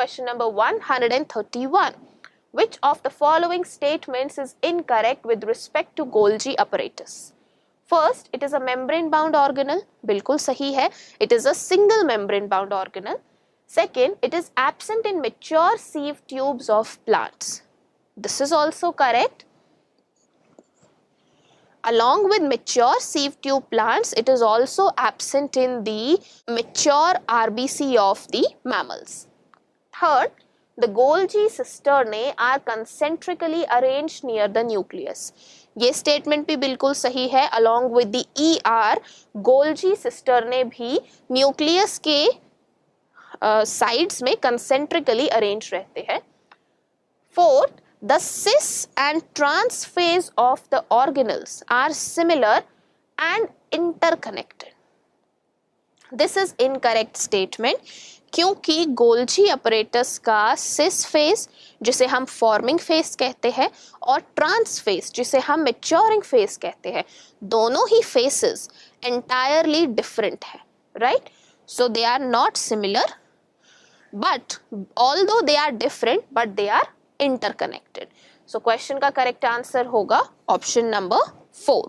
question number 131. Which of the following statements is incorrect with respect to Golgi apparatus? First, it is a membrane bound organelle. बिल्कुल सही है. It is a single membrane bound organelle. Second, it is absent in mature sieve tubes of plants. This is also correct. Along with mature sieve tube plants, it is also absent in the mature RBC of the mammals. Third, the Golgi cisternae are concentrically arranged near the nucleus. ये statement भी बिल्कुल सही है. Along with the ER, Golgi cisternae भी nucleus के sides में concentrically arranged रहते हैं. Fourth, the cis and trans phase of the organelles are similar and interconnected. This is incorrect statement क्योंकि गोल्जी अपरेटस का सिस फेज जिसे हम फॉर्मिंग फेज कहते हैं और ट्रांस फेज जिसे हम मैच्योरिंग फेज कहते हैं, दोनों ही फेसेस एंटायरली डिफरेंट है, right? So they are not similar, but although they are different but they are interconnected. So question का करेक्ट आंसर होगा ऑप्शन नंबर 4.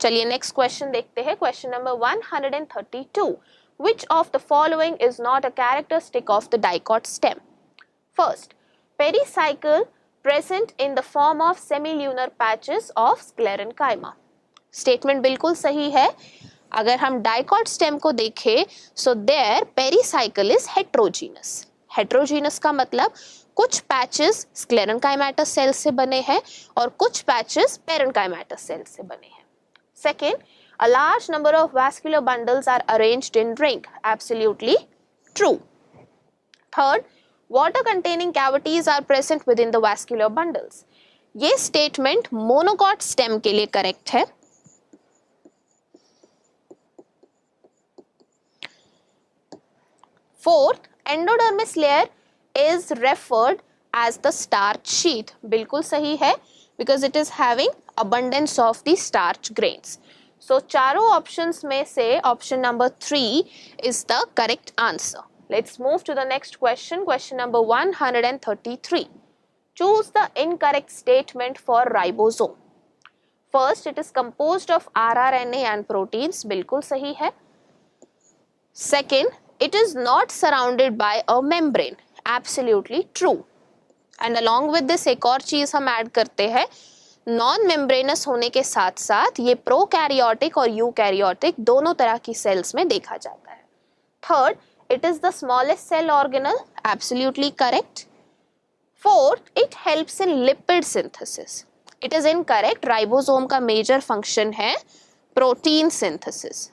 चलिए नेक्स्ट क्वेश्चन देखते हैं. Question number 132. Which of the following is not a characteristic of the dicot stem? First, pericycle present in the form of semilunar patches of sclerenchyma. Statement बिल्कुल सही है. अगर हम dicot stem को देखें, so there pericycle is heterogeneous. Heterogeneous का मतलब कुछ patches sclerenchymatous cells से बने हैं और कुछ patches parenchymatous cells से बने हैं. Second, a large number of vascular bundles are arranged in ring. Absolutely true. Third, water containing cavities are present within the vascular bundles. ये statement monocot stem के लिए correct है. Fourth, endodermis layer is referred as the starch sheath. बिल्कुल सही है because it is having abundance of the starch grains. So चारों options में से option number 3 is the correct answer. Let's move to the next question. Question number 133. Choose the incorrect statement for ribosome. First, it is composed of rRNA and proteins. बिल्कुल सही है. Second, it is not surrounded by a membrane. Absolutely true. And along with this एक और चीज हम add करते हैं. Non membranes होने के साथ साथ ये प्रोकैरियोटिक और यूकैरियोटिक दोनों तरह की सेल्स में देखा जाता है. Third, it is the smallest cell organelle. Absolutely correct. Fourth, it helps in lipid synthesis. It is incorrect. Ribosome का मेजर फंक्शन है protein synthesis.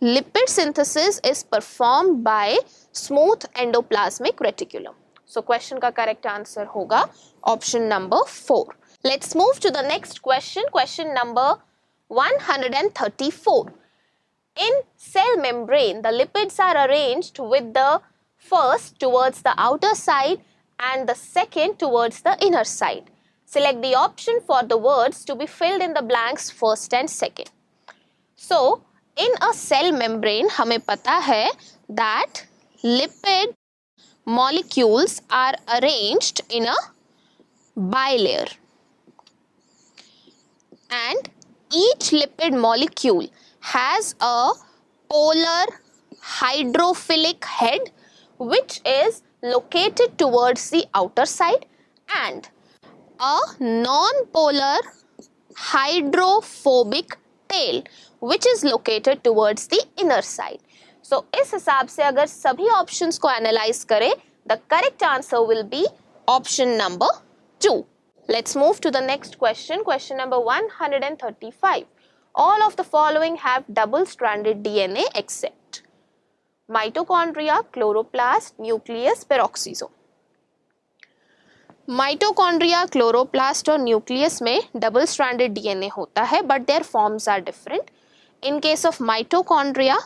Lipid synthesis is performed by smooth endoplasmic reticulum. So question का correct answer होगा option number 4. Let's move to the next question. Question number 134. In cell membrane, the lipids are arranged with the first towards the outer side and the second towards the inner side. Select the option for the words to be filled in the blanks first and second. So, in a cell membrane, हमें पता है that lipid molecules are arranged in a bilayer. And each lipid molecule has a polar hydrophilic head which is located towards the outer side and a non-polar hydrophobic tail which is located towards the inner side. So इस हिसाब से अगर सभी options को analyze करें, the correct answer will be option number 2. Let's move to the next question. Question number 135. All of the following have double-stranded DNA except mitochondria, chloroplast, nucleus, peroxisome. Mitochondria, chloroplast और nucleus में double-stranded DNA होता है, but their forms are different. In case of mitochondria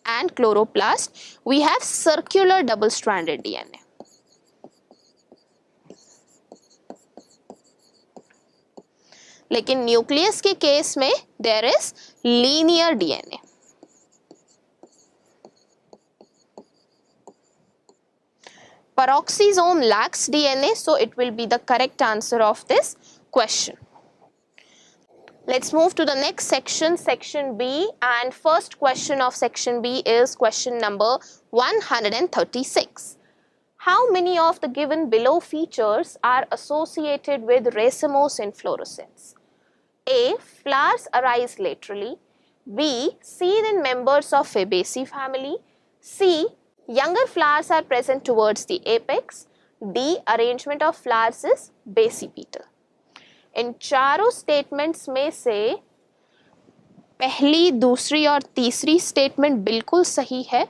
and chloroplast, we have circular double-stranded DNA. लेकिन nucleus के case में there is linear DNA. Peroxisome lacks DNA, so it will be the correct answer of this question. Let's move to the next section, section B, and first question of section B is question number 136. How many of the given below features are associated with racemose inflorescence? A. Flowers arise laterally. B. Seed in members of Fabaceae family. C. Younger flowers are present towards the apex. D. Arrangement of flowers is basipetal. इन चारों statements में से पहली, दूसरी और तीसरी statement बिल्कुल सही है,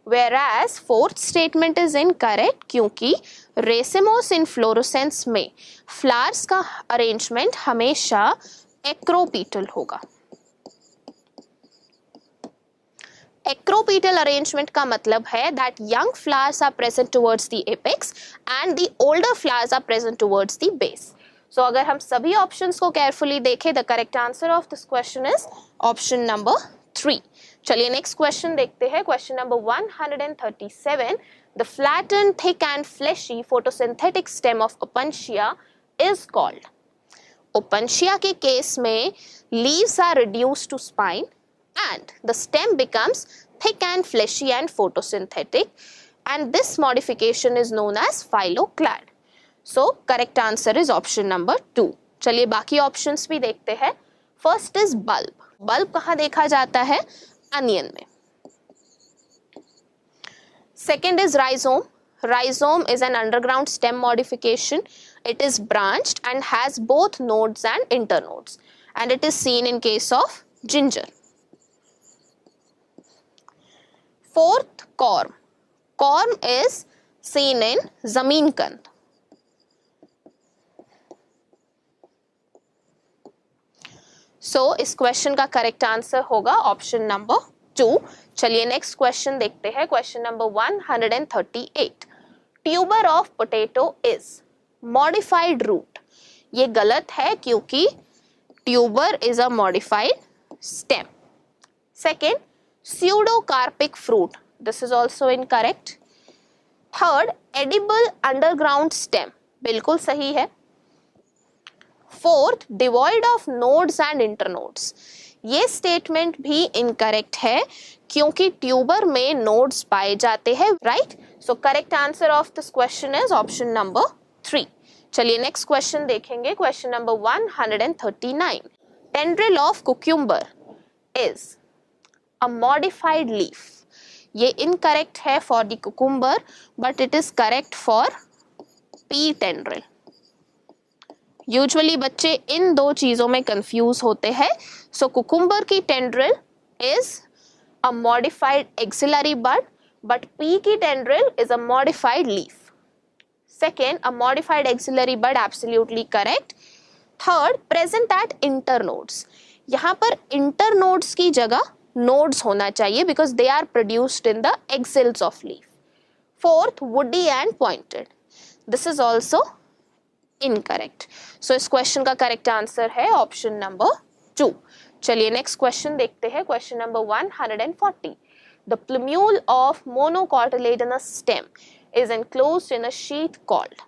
whereas fourth statement is incorrect क्योंकि रेसेमोस इनफ्लोरेसेंस में फ्लावर्स का अरेंजमेंट हमेशा एक्रोपीटल होगा. Acropetal arrangement का मतलब है that young flowers are present towards the apex and the older flowers are present towards the base. So अगर हम सभी ऑप्शंस को केयरफुली देखें, the correct answer of this question is option number 3. चलिए next question देखते हैं. Question number 137. The flattened, thick and fleshy photosynthetic stem of Opuntia is called. Opuntia के case में leaves are reduced to spine and the stem becomes thick and fleshy and photosynthetic, and this modification is known as phylloclad. So correct answer is option number 2. चलिए बाकी options भी देखते हैं. First is bulb. Bulb कहाँ देखा जाता है? Onion में. Second is rhizome. Rhizome is an underground stem modification. It is branched and has both nodes and internodes, and it is seen in case of ginger. Fourth, corm. Corm is seen in zameenkand. So इस question का correct answer होगा option number 2. चलिए next question देखते हैं. Question number 138. Tuber of potato is modified root. ये गलत है क्योंकि tuber is a modified stem. Second, pseudocarpic fruit. This is also incorrect. Third, edible underground stem. बिल्कुल सही है. Fourth, devoid of nodes and internodes. ये स्टेटमेंट भी incorrect है क्योंकि ट्यूबर में नोड्स पाए जाते हैं, right? So correct answer of this question is option number 3. चलिए नेक्स्ट क्वेश्चन देखेंगे. Question number 139. Tendril of cucumber is a modified leaf. ये इनकरेक्ट है for the cucumber but it is correct for pea tendril. Usually बच्चे इन दो चीजों में confuse होते हैं. सो कुकुम्बर की tendril is a modified axillary bud but pea की tendril is a modified leaf. Second, a modified axillary bud, absolutely correct. Third, present at internodes. यहाँ पर इंटरनोड्स की जगह नोड्स होना चाहिए because they are produced in the axils of leaf. Fourth, woody and pointed. This is also incorrect. So इस question का correct answer है option number 2. चलिए नेक्स्ट क्वेश्चन देखते हैं. Question number 140. The plumule of monocotyledonous stem is enclosed in a sheath called.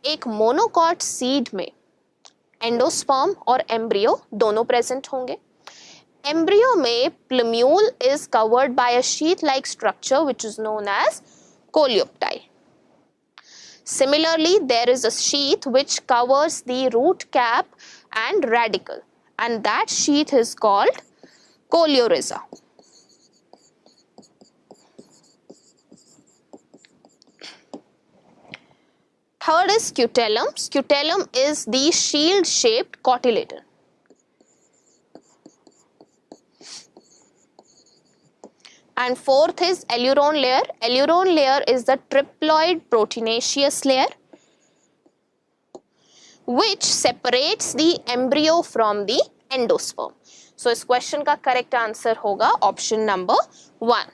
एक monocot seed में endosperm और embryo दोनों प्रेजेंट होंगे. एम्ब्रियो में plumule is covered by a sheath like structure which is known as coleoptile. Similarly, there is a sheath which covers the root cap and radicle, and that sheath is called coleorhiza. Third is scutellum. Scutellum is the shield-shaped cotyledon. And fourth is aileron layer. Aileron layer is the triploid proteinaceous layer which separates the embryo from the endosperm. So इस question का correct answer होगा option number 1.